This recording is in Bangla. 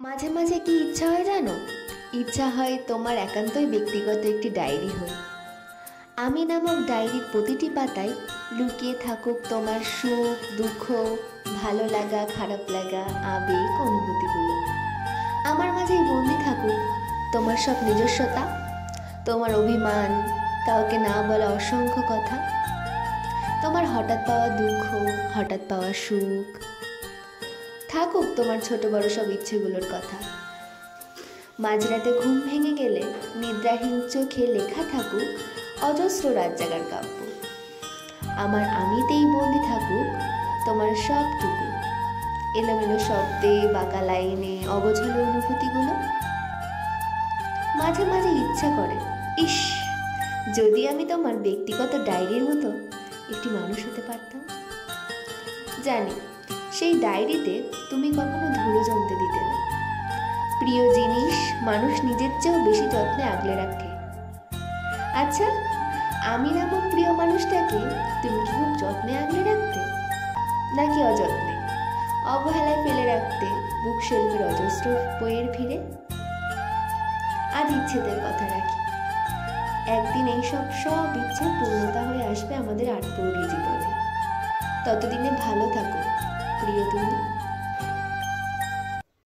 মাঝে মাঝে কি ইচ্ছা হয় জানো? ইচ্ছা হয় তোমার একান্তই ব্যক্তিগত একটি ডায়েরি হয়। আমি নামক ডায়েরির প্রতিটি পাতায় লুকিয়ে থাকুক তোমার সুখ দুঃখ, ভালো লাগা খারাপ লাগা আবেগ অনুভূতিগুলো। আমার মাঝেই বন্দি থাকুক তোমার সব নিজস্বতা, তোমার অভিমান, কাউকে না বলা অসংখ্য কথা, তোমার হঠাৎ পাওয়া দুঃখ, হঠাৎ পাওয়া সুখ, থাকুক তোমার ছোট বড় সব ইচ্ছেগুলোর কথা। মাঝরাতে ঘুম ভেঙে গেলে নিদ্রাহীন চোখে লেখা থাকুক অজস্র রাত জাগার কাব্য। আমার আমিতেই বন্দি থাকুক তোমার সবটুকু, এলোমেলো শব্দে, বাঁকা লাইনে, অগোছালো অনুভূতিগুলো। মাঝে মাঝে ইচ্ছা করে, ইস, যদি আমি তোমার ব্যক্তিগত ডায়েরির মতো একটি মানুষ হতে পারতাম। জানি সেই ডায়েরিতে তুমি কখনো ধুলো জমতে দিতে না। প্রিয় জিনিস মানুষ নিজের চেয়েও বেশি যত্নে আগলে রাখে। আচ্ছা, আমি নামক প্রিয় মানুষটাকে তুমি কি খুব যত্নে আগলে রাখতে, নাকি অযত্নে অবহেলায় ফেলে রাখতে বুক শেলফের অজস্র বইয়ের ভিড়ে? আজ ইচ্ছেদের কথা রাখি, একদিন এইসব সব ইচ্ছে পূর্ণতা হয়ে আসবে আমাদের আটপৌরি জীবনে। ততদিনে ভালো থাকো প্রিয় তুমি।